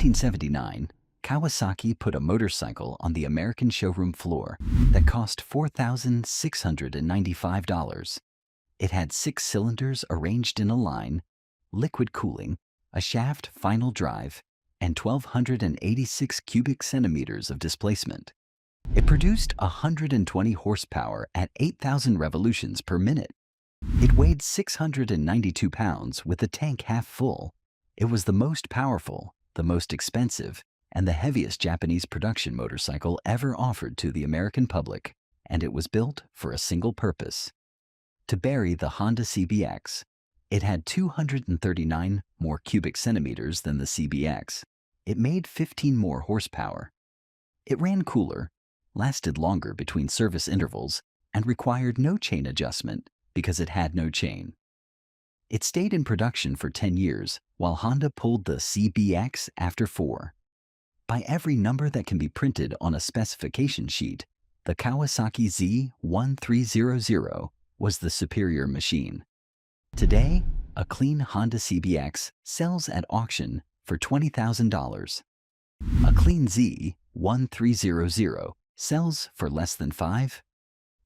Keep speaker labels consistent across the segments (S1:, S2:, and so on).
S1: 1979, Kawasaki put a motorcycle on the American showroom floor that cost $4,695. It had 6 cylinders arranged in a line, liquid cooling, a shaft final drive, and 1,286 cubic centimeters of displacement. It produced 120 horsepower at 8,000 revolutions per minute. It weighed 692 pounds with the tank half full. It was the most powerful, the most expensive, and the heaviest Japanese production motorcycle ever offered to the American public, and it was built for a single purpose: to bury the Honda CBX. It had 239 more cubic centimeters than the CBX. It made 15 more horsepower. It ran cooler, lasted longer between service intervals, and required no chain adjustment because it had no chain. It stayed in production for 10 years, while Honda pulled the CBX after 4. By every number that can be printed on a specification sheet, the Kawasaki Z1300 was the superior machine. Today, a clean Honda CBX sells at auction for $20,000. A clean Z1300 sells for less than $5,000.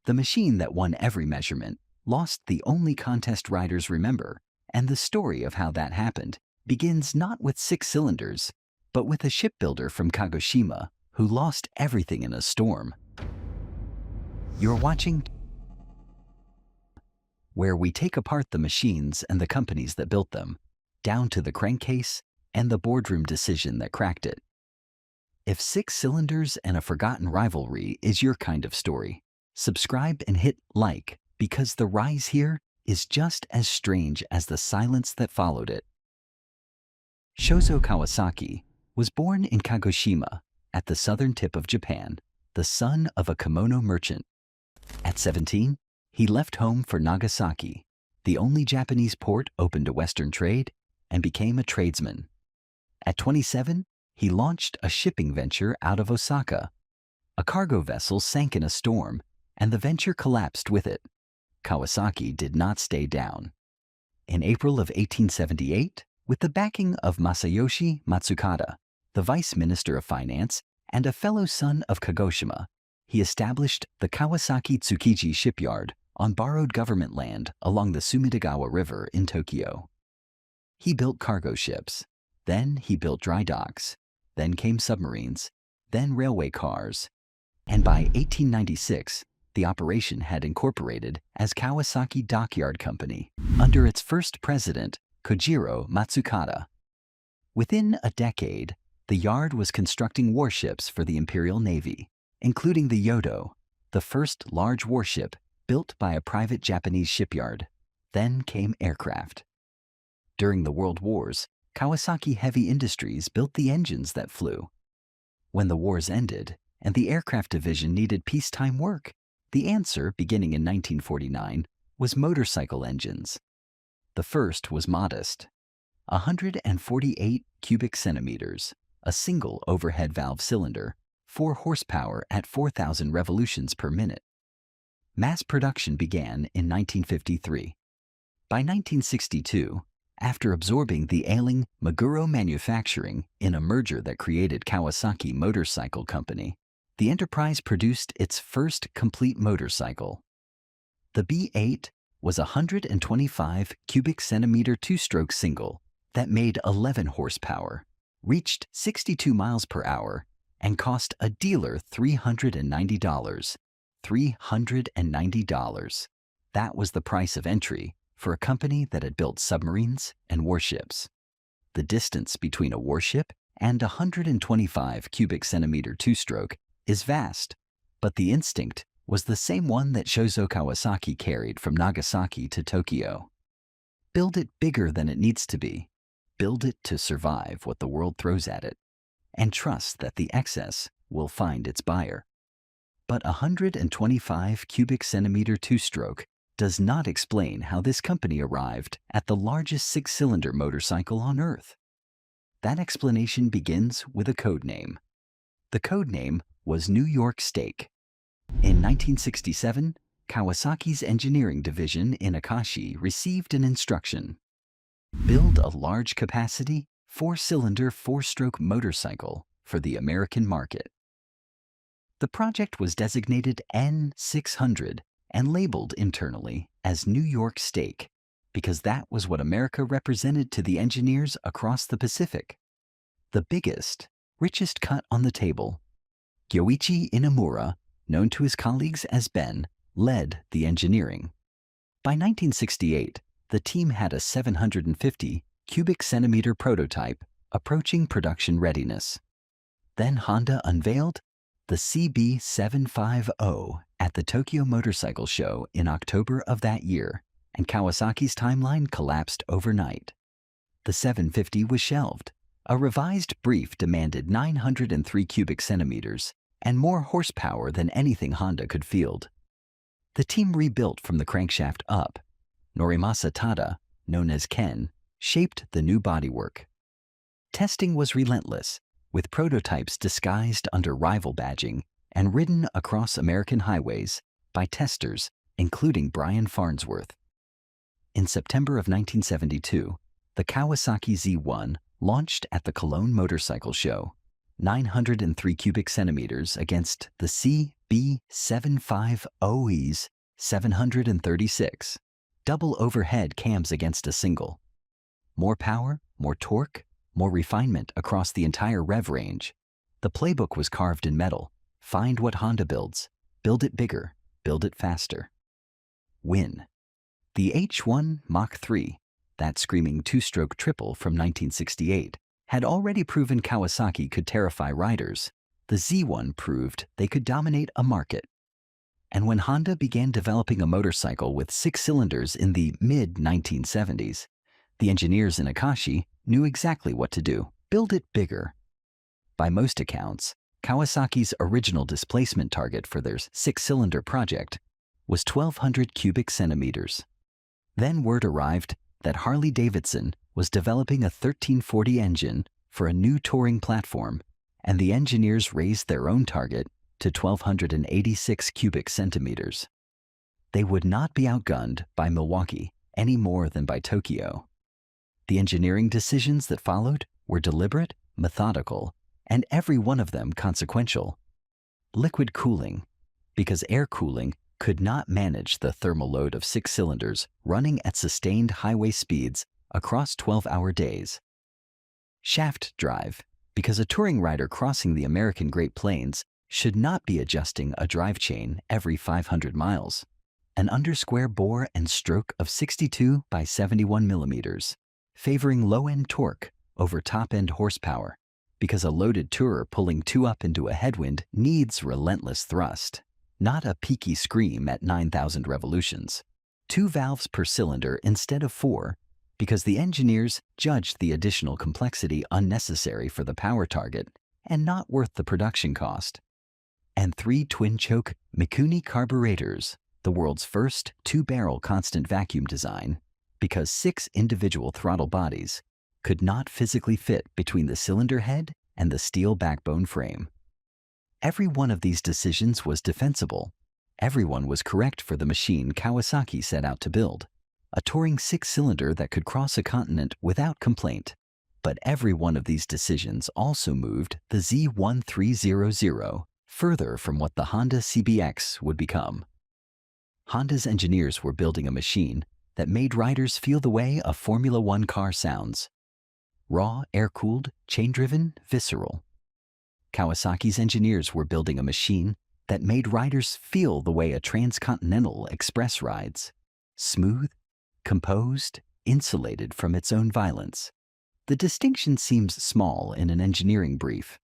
S1: The machine that won every measurement lost the only contest riders remember, and the story of how that happened begins not with 6 cylinders, but with a shipbuilder from Kagoshima who lost everything in a storm. You're watching where we take apart the machines and the companies that built them, down to the crankcase and the boardroom decision that cracked it. If 6 cylinders and a forgotten rivalry is your kind of story, subscribe and hit like, because the rise here is just as strange as the silence that followed it. Shozo Kawasaki was born in Kagoshima, at the southern tip of Japan, the son of a kimono merchant. At 17, he left home for Nagasaki, the only Japanese port open to Western trade, and became a tradesman. At 27, he launched a shipping venture out of Osaka. A cargo vessel sank in a storm, and the venture collapsed with it. Kawasaki did not stay down. In April of 1878, with the backing of Masayoshi Matsukata, the vice minister of finance and a fellow son of Kagoshima, he established the Kawasaki Tsukiji shipyard on borrowed government land along the Sumidagawa River in Tokyo. He built cargo ships, then he built dry docks, then came submarines, then railway cars, and by 1896, the operation had incorporated as Kawasaki Dockyard Company under its first president, Kojiro Matsukata. Within a decade, the yard was constructing warships for the Imperial Navy, including the Yodo, the first large warship built by a private Japanese shipyard. Then came aircraft. During the World Wars, Kawasaki Heavy Industries built the engines that flew. When the wars ended and the aircraft division needed peacetime work, the answer, beginning in 1949, was motorcycle engines. The first was modest: 148 cubic centimeters, a single overhead valve cylinder, 4 horsepower at 4,000 revolutions per minute. Mass production began in 1953. By 1962, after absorbing the ailing Meguro Manufacturing in a merger that created Kawasaki Motorcycle Company, the enterprise produced its first complete motorcycle. The B8 was a 125 cubic centimeter 2-stroke single that made 11 horsepower, reached 62 miles per hour, and cost a dealer $390. $390. That was the price of entry for a company that had built submarines and warships. The distance between a warship and a 125 cubic centimeter 2-stroke is vast, but the instinct was the same one that Shozo Kawasaki carried from Nagasaki to Tokyo. Build it bigger than it needs to be. Build it to survive what the world throws at it, and trust that the excess will find its buyer. But a 125 cubic centimeter 2-stroke does not explain how this company arrived at the largest 6-cylinder motorcycle on Earth. That explanation begins with a code name. The code name was New York Steak. In 1967, Kawasaki's engineering division in Akashi received an instruction: build a large capacity, four-cylinder, four-stroke motorcycle for the American market. The project was designated N600 and labeled internally as New York Steak because that was what America represented to the engineers across the Pacific. The biggest, richest cut on the table. Gyoichi Inamura, known to his colleagues as Ben, led the engineering. By 1968, the team had a 750 cubic centimeter prototype approaching production readiness. Then Honda unveiled the CB750 at the Tokyo Motorcycle Show in October of that year, and Kawasaki's timeline collapsed overnight. The 750 was shelved. A revised brief demanded 903 cubic centimeters and more horsepower than anything Honda could field. The team rebuilt from the crankshaft up. Norimasa Tada, known as Ken, shaped the new bodywork. Testing was relentless, with prototypes disguised under rival badging and ridden across American highways by testers, including Brian Farnsworth. In September of 1972, the Kawasaki Z1 launched at the Cologne Motorcycle Show, 903 cubic centimeters against the CB750's 736, double overhead cams against a single. More power, more torque, more refinement across the entire rev range. The playbook was carved in metal. Find what Honda builds. Build it bigger. Build it faster. Win. The H1 Mach 3, that screaming two-stroke triple from 1968, had already proven Kawasaki could terrify riders. The Z1 proved they could dominate a market. And when Honda began developing a motorcycle with 6 cylinders in the mid-1970s, the engineers in Akashi knew exactly what to do. Build it bigger. By most accounts, Kawasaki's original displacement target for their 6-cylinder project was 1,200 cubic centimeters. Then word arrived that Harley-Davidson was developing a 1340 engine for a new touring platform, and the engineers raised their own target to 1,286 cubic centimeters. They would not be outgunned by Milwaukee any more than by Tokyo. The engineering decisions that followed were deliberate, methodical, and every one of them consequential. Liquid cooling, because air cooling could not manage the thermal load of 6 cylinders running at sustained highway speeds across 12-hour days. Shaft drive, because a touring rider crossing the American Great Plains should not be adjusting a drive chain every 500 miles. An undersquare bore and stroke of 62 by 71 millimeters, favoring low-end torque over top-end horsepower, because a loaded tourer pulling 2 up into a headwind needs relentless thrust, not a peaky scream at 9,000 revolutions. 2 valves per cylinder instead of 4, because the engineers judged the additional complexity unnecessary for the power target and not worth the production cost. And 3 twin-choke Mikuni carburetors, the world's first 2-barrel constant vacuum design, because 6 individual throttle bodies could not physically fit between the cylinder head and the steel backbone frame. Every one of these decisions was defensible. Everyone was correct for the machine Kawasaki set out to build, a touring 6-cylinder that could cross a continent without complaint. But every one of these decisions also moved the Z1300 further from what the Honda CBX would become. Honda's engineers were building a machine that made riders feel the way a Formula One car sounds. Raw, air-cooled, chain-driven, visceral. Kawasaki's engineers were building a machine that made riders feel the way a transcontinental express rides. Smooth, composed, insulated from its own violence. The distinction seems small in an engineering brief.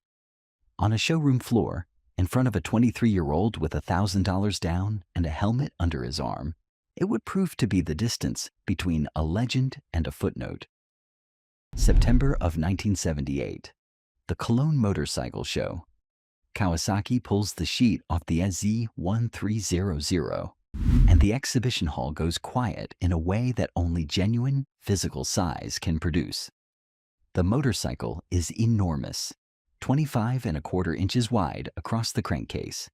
S1: On a showroom floor, in front of a 23-year-old with $1,000 down and a helmet under his arm, it would prove to be the distance between a legend and a footnote. September of 1978. The Cologne Motorcycle Show. Kawasaki pulls the sheet off the Z1300, and the exhibition hall goes quiet in a way that only genuine physical size can produce. The motorcycle is enormous, 25¼ inches wide across the crankcase.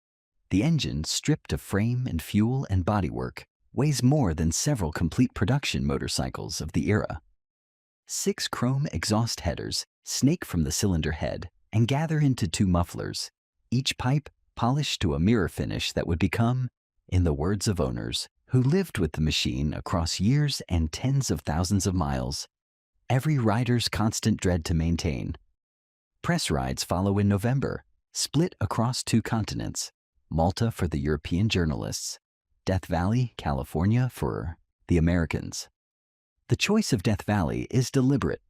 S1: The engine, stripped of frame and fuel and bodywork, weighs more than several complete production motorcycles of the era. 6 chrome exhaust headers snake from the cylinder head and gather into 2 mufflers, each pipe polished to a mirror finish that would become, in the words of owners who lived with the machine across years and tens of thousands of miles, every rider's constant dread to maintain. Press rides follow in November, split across 2 continents, Malta for the European journalists, Death Valley, California for the Americans. The choice of Death Valley is deliberate.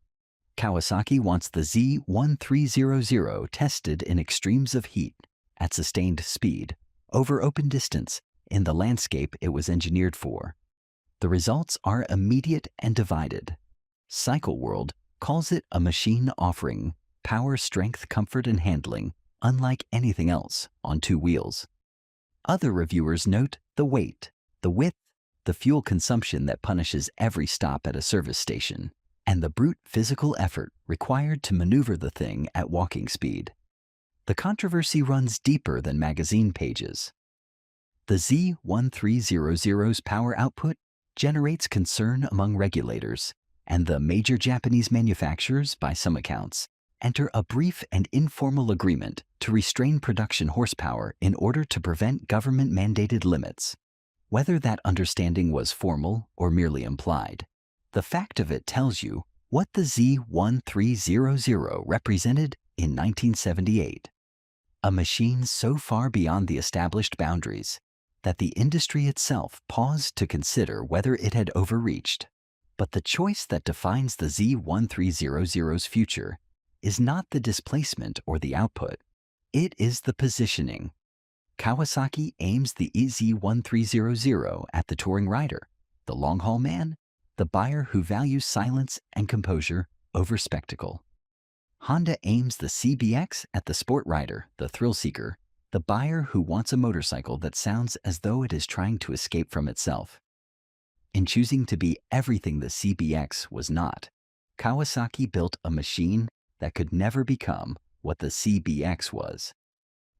S1: Kawasaki wants the Z1300 tested in extremes of heat, at sustained speed, over open distance, in the landscape it was engineered for. The results are immediate and divided. Cycle World calls it a machine offering power, strength, comfort, and handling unlike anything else on 2 wheels. Other reviewers note the weight, the width, the fuel consumption that punishes every stop at a service station, and the brute physical effort required to maneuver the thing at walking speed. The controversy runs deeper than magazine pages. The Z1300's power output generates concern among regulators, and the major Japanese manufacturers, by some accounts, enter a brief and informal agreement to restrain production horsepower in order to prevent government-mandated limits. Whether that understanding was formal or merely implied, the fact of it tells you what the Z1300 represented in 1978. A machine so far beyond the established boundaries that the industry itself paused to consider whether it had overreached. But the choice that defines the Z1300's future is not the displacement or the output. It is the positioning. Kawasaki aims the Z1300 at the touring rider, the long-haul man, the buyer who values silence and composure over spectacle. Honda aims the CBX at the sport rider, the thrill-seeker, the buyer who wants a motorcycle that sounds as though it is trying to escape from itself. In choosing to be everything the CBX was not, Kawasaki built a machine that could never become what the CBX was.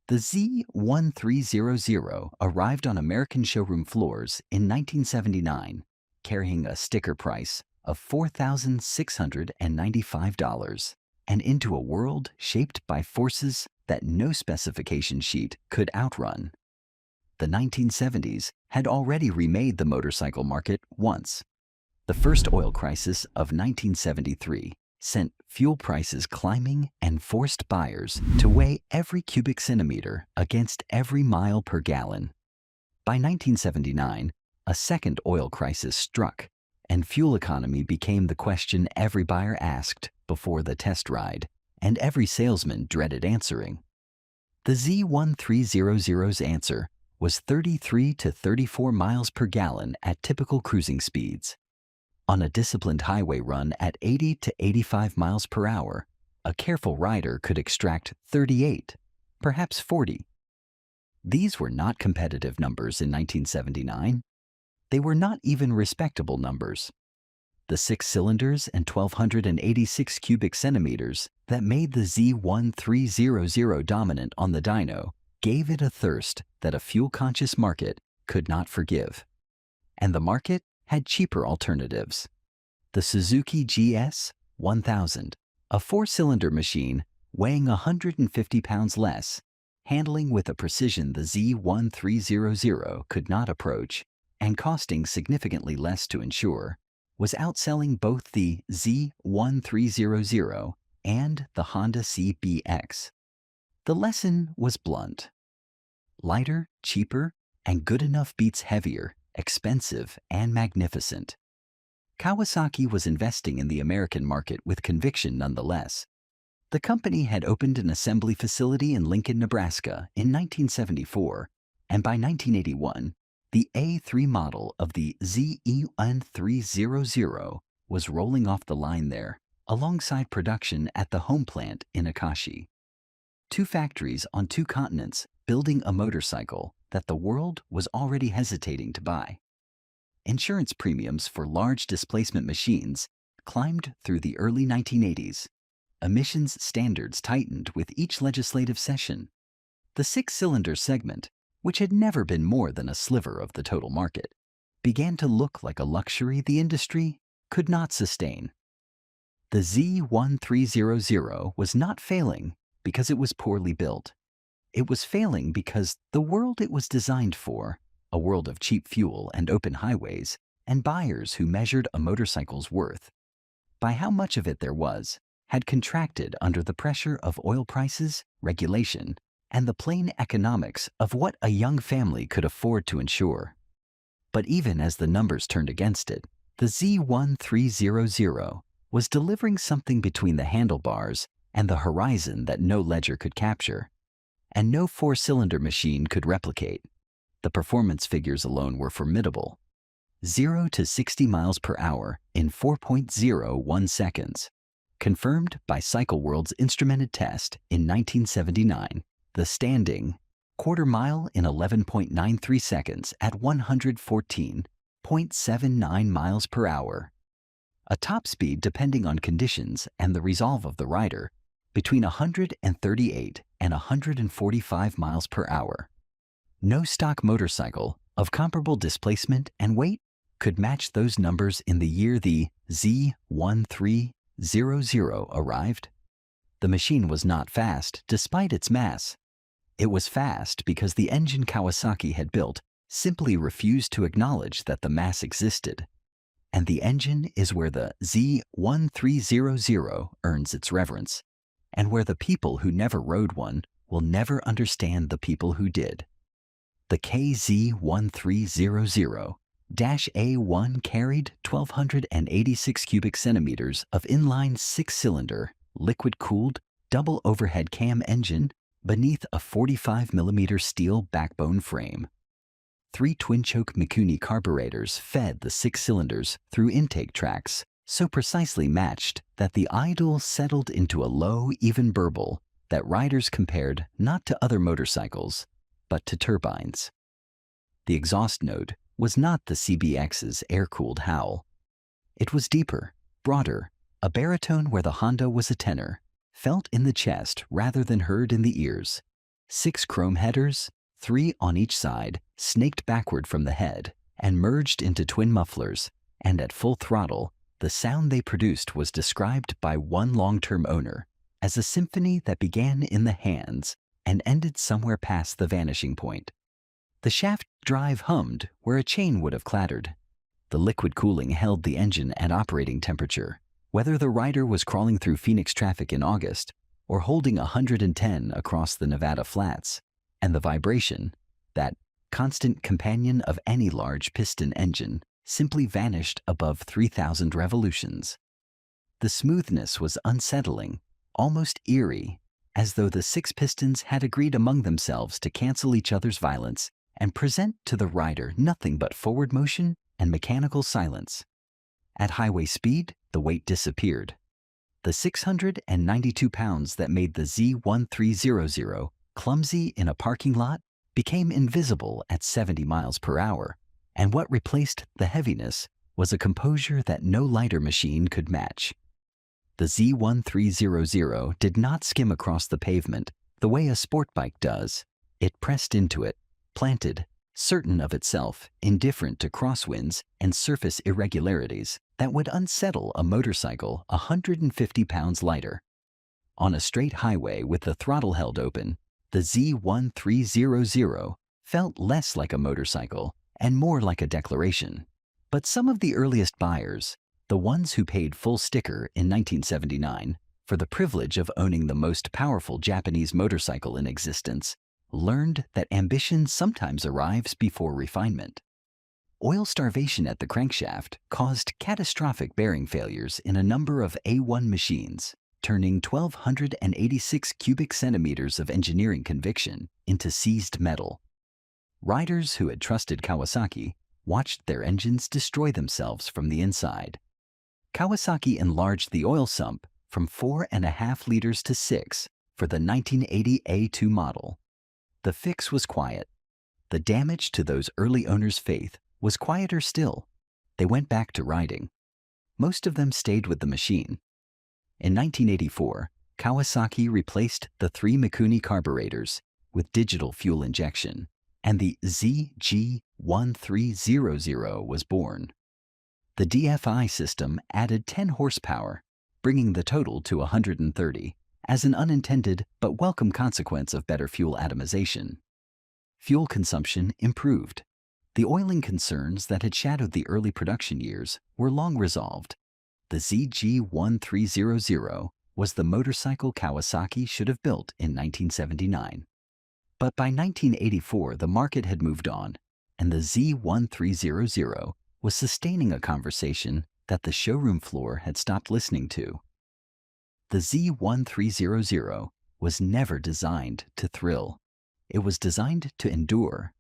S1: The Z1300 arrived on American showroom floors in 1979, carrying a sticker price of $4,695, and into a world shaped by forces that no specification sheet could outrun. The 1970s had already remade the motorcycle market once. The first oil crisis of 1973 sent fuel prices climbing and forced buyers to weigh every cubic centimeter against every mile per gallon. By 1979, a second oil crisis struck, and fuel economy became the question every buyer asked before the test ride, and every salesman dreaded answering. The Z1300's answer was 33 to 34 miles per gallon at typical cruising speeds. On a disciplined highway run at 80 to 85 miles per hour, a careful rider could extract 38, perhaps 40. These were not competitive numbers in 1979. They were not even respectable numbers. The 6 cylinders and 1,286 cubic centimeters that made the Z1300 dominant on the dyno gave it a thirst that a fuel-conscious market could not forgive. And the market had cheaper alternatives. The Suzuki GS 1000, a 4-cylinder machine weighing 150 pounds less, handling with a precision the Z1300 could not approach, and costing significantly less to insure, was outselling both the Z1300 and the Honda CBX. The lesson was blunt. Lighter, cheaper, and good enough beats heavier, expensive, and magnificent. Kawasaki was investing in the American market with conviction nonetheless. The company had opened an assembly facility in Lincoln, Nebraska in 1974, and by 1981, the A3 model of the ZEN300 was rolling off the line there, alongside production at the home plant in Akashi. 2 factories on 2 continents building a motorcycle that the world was already hesitating to buy. Insurance premiums for large displacement machines climbed through the early 1980s. Emissions standards tightened with each legislative session. The 6-cylinder segment, which had never been more than a sliver of the total market, began to look like a luxury the industry could not sustain. The Z1300 was not failing because it was poorly built. It was failing because the world it was designed for, a world of cheap fuel and open highways, and buyers who measured a motorcycle's worth by how much of it there was, had contracted under the pressure of oil prices, regulation, and the plain economics of what a young family could afford to insure. But even as the numbers turned against it, the Z1300 was delivering something between the handlebars and the horizon that no ledger could capture, and no four-cylinder machine could replicate. The performance figures alone were formidable. 0 to 60 miles per hour in 4.01 seconds. Confirmed by Cycle World's instrumented test in 1979, the standing quarter mile in 11.93 seconds at 114.79 miles per hour. A top speed depending on conditions and the resolve of the rider between 138 and 145 miles per hour. No stock motorcycle of comparable displacement and weight could match those numbers in the year the Z1300 arrived. The machine was not fast despite its mass. It was fast because the engine Kawasaki had built simply refused to acknowledge that the mass existed. And the engine is where the Z1300 earns its reverence, and where the people who never rode one will never understand the people who did. The KZ1300-A1 carried 1,286 cubic centimeters of inline-six cylinder, liquid-cooled, double overhead cam engine beneath a 45mm steel backbone frame. 3 twin-choke Mikuni carburetors fed the 6 cylinders through intake tracks so precisely matched that the idle settled into a low, even burble that riders compared not to other motorcycles, but to turbines. The exhaust note was not the CBX's air-cooled howl. It was deeper, broader, a baritone where the Honda was a tenor, felt in the chest rather than heard in the ears. 6 chrome headers, 3 on each side, snaked backward from the head and merged into twin mufflers, and at full throttle, the sound they produced was described by one long-term owner as a symphony that began in the hands and ended somewhere past the vanishing point. The shaft drive hummed where a chain would have clattered. The liquid cooling held the engine at operating temperature, whether the rider was crawling through Phoenix traffic in August or holding 110 across the Nevada flats, and the vibration, that constant companion of any large piston engine, simply vanished above 3,000 revolutions. The smoothness was unsettling, almost eerie, as though the 6 pistons had agreed among themselves to cancel each other's violence and present to the rider nothing but forward motion and mechanical silence. At highway speed, the weight disappeared. The 692 pounds that made the Z1300 clumsy in a parking lot became invisible at 70 miles per hour, and what replaced the heaviness was a composure that no lighter machine could match. The Z1300 did not skim across the pavement the way a sport bike does. It pressed into it, planted, certain of itself, indifferent to crosswinds and surface irregularities that would unsettle a motorcycle 150 pounds lighter. On a straight highway with the throttle held open, the Z1300 felt less like a motorcycle and more like a declaration. But some of the earliest buyers, the ones who paid full sticker in 1979 for the privilege of owning the most powerful Japanese motorcycle in existence, learned that ambition sometimes arrives before refinement. Oil starvation at the crankshaft caused catastrophic bearing failures in a number of A1 machines, turning 1,286 cubic centimeters of engineering conviction into seized metal. Riders who had trusted Kawasaki watched their engines destroy themselves from the inside. Kawasaki enlarged the oil sump from 4.5 liters to 6 for the 1980 A2 model. The fix was quiet. The damage to those early owners' faith was quieter still. They went back to riding. Most of them stayed with the machine. In 1984, Kawasaki replaced the 3 Mikuni carburetors with digital fuel injection, and the ZG1300 was born. The DFI system added 10 horsepower, bringing the total to 130, as an unintended but welcome consequence of better fuel atomization. Fuel consumption improved. The oiling concerns that had shadowed the early production years were long resolved. The ZG1300 was the motorcycle Kawasaki should have built in 1979. But by 1984, the market had moved on, and the Z1300 was sustaining a conversation that the showroom floor had stopped listening to. The Z1300 was never designed to thrill. It was designed to endure.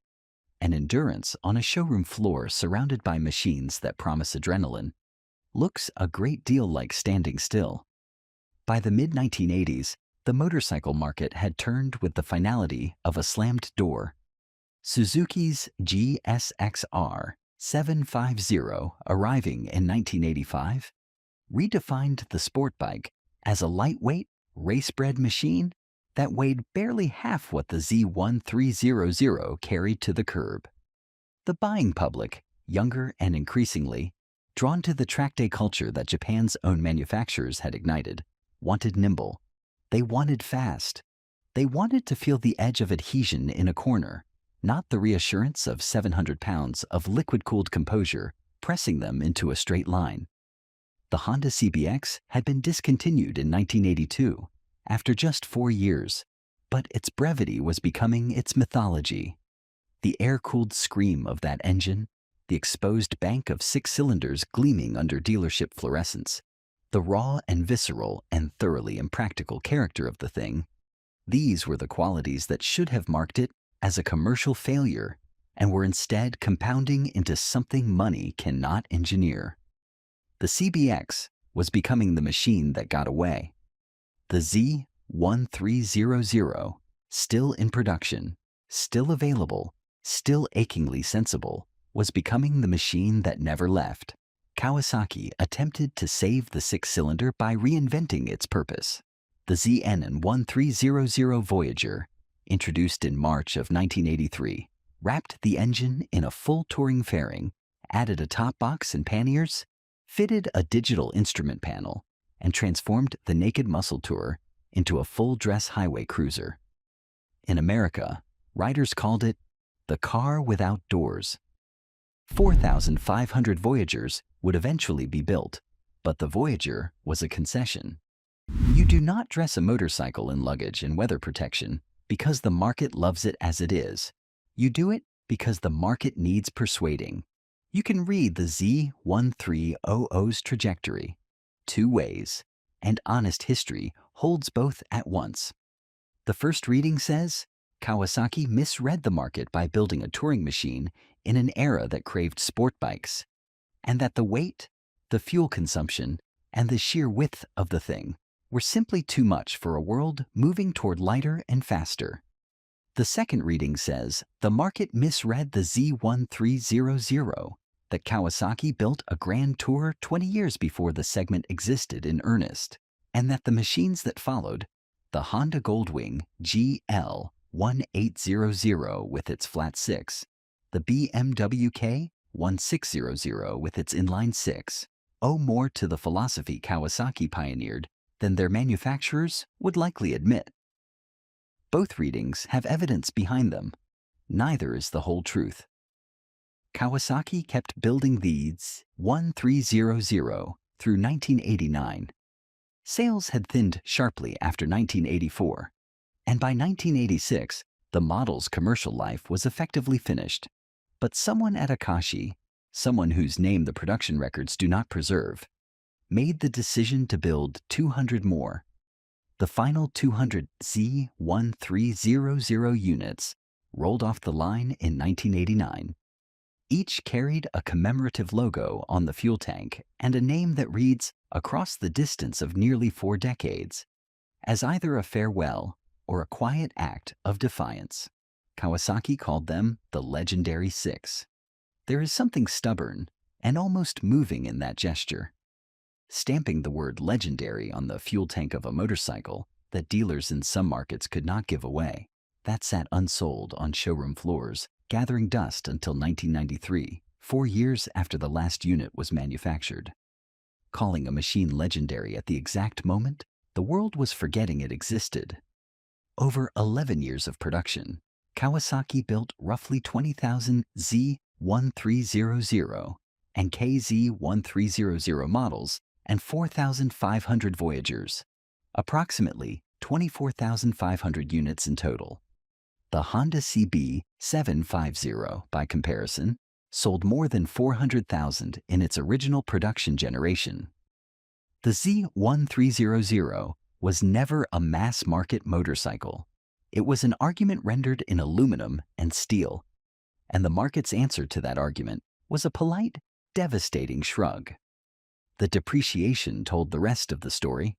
S1: And endurance on a showroom floor surrounded by machines that promise adrenaline looks a great deal like standing still. By the mid-1980s, the motorcycle market had turned with the finality of a slammed door. Suzuki's GSX-R 750, arriving in 1985, redefined the sport bike as a lightweight, race-bred machine that weighed barely half what the Z1300 carried to the curb. The buying public, younger and increasingly drawn to the track day culture that Japan's own manufacturers had ignited, wanted nimble. They wanted fast. They wanted to feel the edge of adhesion in a corner, not the reassurance of 700 pounds of liquid-cooled composure pressing them into a straight line. The Honda CBX had been discontinued in 1982, after just 4 years, but its brevity was becoming its mythology. The air-cooled scream of that engine, the exposed bank of 6 cylinders gleaming under dealership fluorescence, the raw and visceral and thoroughly impractical character of the thing, these were the qualities that should have marked it as a commercial failure and were instead compounding into something money cannot engineer. The CBX was becoming the machine that got away. The Z1300, still in production, still available, still achingly sensible, was becoming the machine that never left. Kawasaki attempted to save the 6-cylinder by reinventing its purpose. The ZN1300 Voyager, introduced in March of 1983, wrapped the engine in a full touring fairing, added a top box and panniers, fitted a digital instrument panel, and transformed the Naked Muscle Tourer into a full-dress highway cruiser. In America, riders called it the car without doors. 4,500 Voyagers would eventually be built, but the Voyager was a concession. You do not dress a motorcycle in luggage and weather protection because the market loves it as it is. You do it because the market needs persuading. You can read the Z1300's trajectory 2 ways, and honest history holds both at once. The first reading says, Kawasaki misread the market by building a touring machine in an era that craved sport bikes, and that the weight, the fuel consumption, and the sheer width of the thing were simply too much for a world moving toward lighter and faster. The second reading says the market misread the Z1300, that Kawasaki built a Grand Tour 20 years before the segment existed in earnest, and that the machines that followed, the Honda Goldwing GL 1800 with its flat 6, the BMW K 1600 with its inline-six, owe more to the philosophy Kawasaki pioneered than their manufacturers would likely admit. Both readings have evidence behind them. Neither is the whole truth. Kawasaki kept building these 1300 through 1989. Sales had thinned sharply after 1984, and by 1986, the model's commercial life was effectively finished. But someone at Akashi, someone whose name the production records do not preserve, made the decision to build 200 more. The final 200 Z1300 units rolled off the line in 1989. Each carried a commemorative logo on the fuel tank and a name that reads across the distance of nearly 4 decades as either a farewell or a quiet act of defiance. Kawasaki called them the legendary 6. There is something stubborn and almost moving in that gesture. Stamping the word legendary on the fuel tank of a motorcycle that dealers in some markets could not give away, that sat unsold on showroom floors, gathering dust until 1993, 4 years after the last unit was manufactured. calling a machine legendary at the exact moment the world was forgetting it existed. Over 11 years of production, Kawasaki built roughly 20,000 Z1300 and KZ1300 models and 4,500 Voyagers, approximately 24,500 units in total. The Honda CB750, by comparison, sold more than 400,000 in its original production generation. The Z1300 was never a mass-market motorcycle. It was an argument rendered in aluminum and steel, and the market's answer to that argument was a polite, devastating shrug. The depreciation told the rest of the story.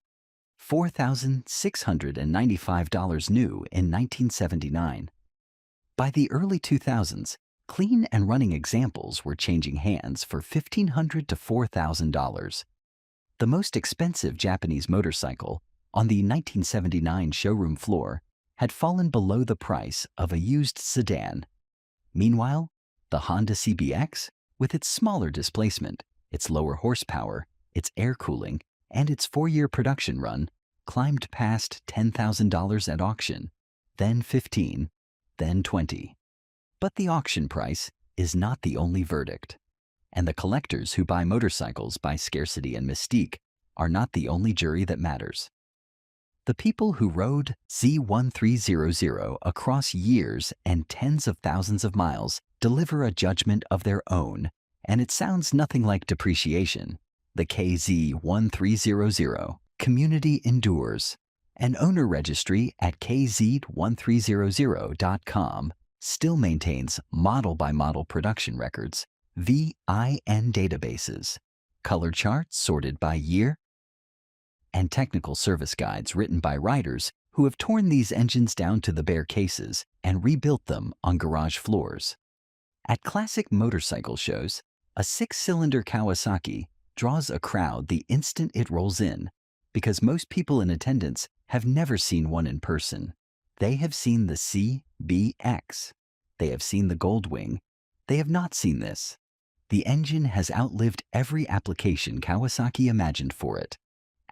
S1: $4,695 new in 1979. By the early 2000s, clean and running examples were changing hands for $1,500 to $4,000. The most expensive Japanese motorcycle on the 1979 showroom floor had fallen below the price of a used sedan. Meanwhile, the Honda CBX, with its smaller displacement, its lower horsepower, its air cooling, and its 4-year production run, climbed past $10,000 at auction, then $15,000, then $20,000. But the auction price is not the only verdict, and the collectors who buy motorcycles by scarcity and mystique are not the only jury that matters. The people who rode Z1300 across years and tens of thousands of miles deliver a judgment of their own, and it sounds nothing like depreciation. The KZ1300 community endures. An owner registry at kz1300.com still maintains model-by-model production records, VIN databases, color charts sorted by year, and technical service guides written by riders who have torn these engines down to the bare cases and rebuilt them on garage floors. At classic motorcycle shows, a 6-cylinder Kawasaki draws a crowd the instant it rolls in, because most people in attendance have never seen one in person. They have seen the CBX. They have seen the Goldwing. They have not seen this. The engine has outlived every application Kawasaki imagined for it.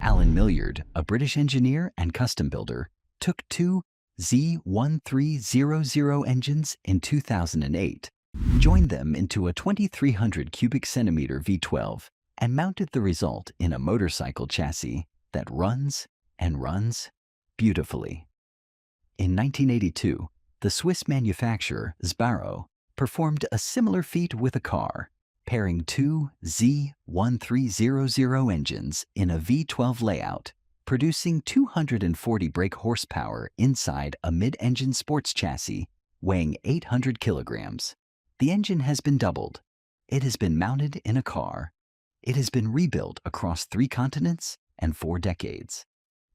S1: Alan Millyard, a British engineer and custom builder, took 2 Z1300 engines in 2008, joined them into a 2,300 cubic centimeter V12, and mounted the result in a motorcycle chassis that runs and runs beautifully. In 1982, the Swiss manufacturer Sbarro performed a similar feat with a car, pairing 2 Z1300 engines in a V12 layout, producing 240 brake horsepower inside a mid-engine sports chassis weighing 800 kilograms. The engine has been doubled. It has been mounted in a car. It has been rebuilt across 3 continents and 4 decades.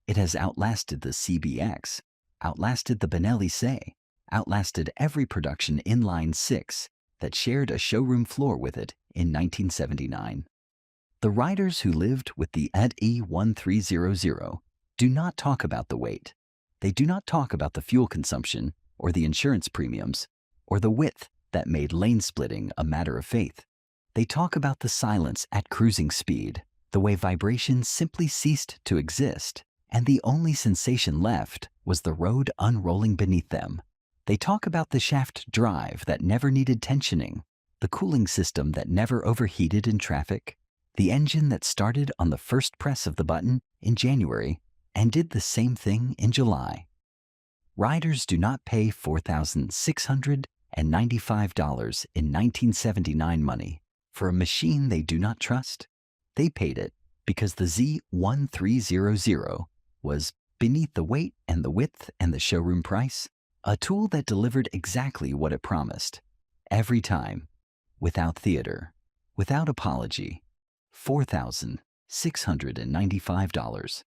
S1: It has outlasted the CBX, outlasted the Benelli Se, outlasted every production inline-six that shared a showroom floor with it in 1979. The riders who lived with the ZE1300 do not talk about the weight. They do not talk about the fuel consumption or the insurance premiums or the width that made lane splitting a matter of faith. They talk about the silence at cruising speed, the way vibration simply ceased to exist, and the only sensation left was the road unrolling beneath them. They talk about the shaft drive that never needed tensioning, the cooling system that never overheated in traffic, the engine that started on the first press of the button in January and did the same thing in July. Riders do not pay $4,695 in 1979 money for a machine they do not trust. They paid it because the Z1300 was beneath the weight and the width and the showroom price, a tool that delivered exactly what it promised. Every time, without theater, without apology. $4,695.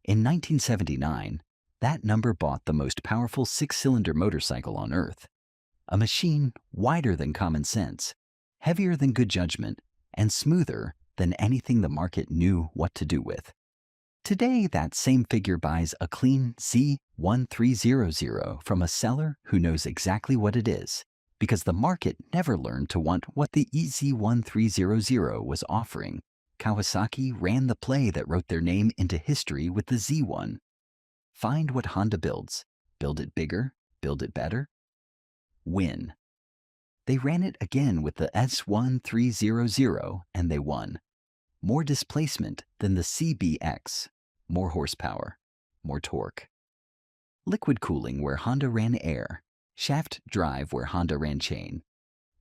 S1: In 1979, that number bought the most powerful 6-cylinder motorcycle on Earth. A machine wider than common sense, heavier than good judgment, and smoother than anything the market knew what to do with. Today, that same figure buys a clean Z1300 from a seller who knows exactly what it is, because the market never learned to want what the EZ1300 was offering, Kawasaki ran the play that wrote their name into history with the Z1. Find what Honda builds. Build it bigger, build it better. Win. They ran it again with the S1300 and they won. More displacement than the CBX. More horsepower. More torque. Liquid cooling where Honda ran air. Shaft drive where Honda ran chain.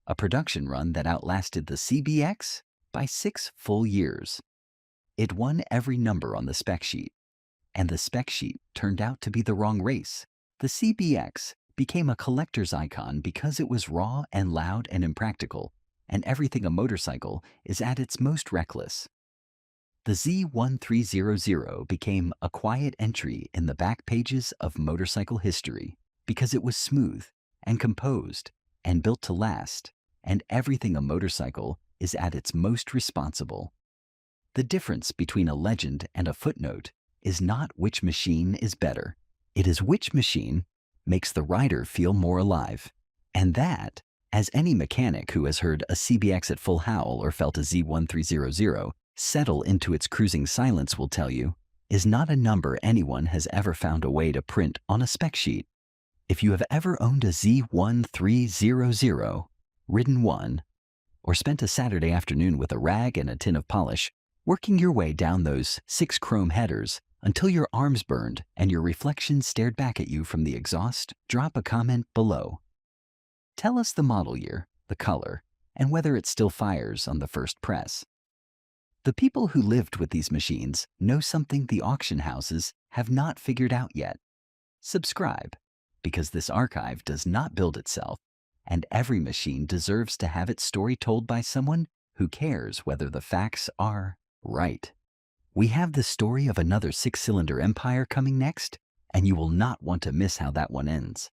S1: A production run that outlasted the CBX by 6 full years. It won every number on the spec sheet. And the spec sheet turned out to be the wrong race. The CBX became a collector's icon because it was raw and loud and impractical, and everything a motorcycle is at its most reckless. The Z1300 became a quiet entry in the back pages of motorcycle history because it was smooth and composed and built to last, and everything a motorcycle is at its most responsible. The difference between a legend and a footnote is not which machine is better. It is which machine makes the rider feel more alive. And that, as any mechanic who has heard a CBX at full howl or felt a Z1300 settle into its cruising silence will tell you, is not a number anyone has ever found a way to print on a spec sheet. If you have ever owned a Z1300, ridden one, or spent a Saturday afternoon with a rag and a tin of polish, working your way down those 6 chrome headers until your arms burned and your reflection stared back at you from the exhaust, drop a comment below. Tell us the model year, the color, and whether it still fires on the first press. The people who lived with these machines know something the auction houses have not figured out yet. Subscribe, because this archive does not build itself, and every machine deserves to have its story told by someone who cares whether the facts are right. We have the story of another 6-cylinder empire coming next, and you will not want to miss how that one ends.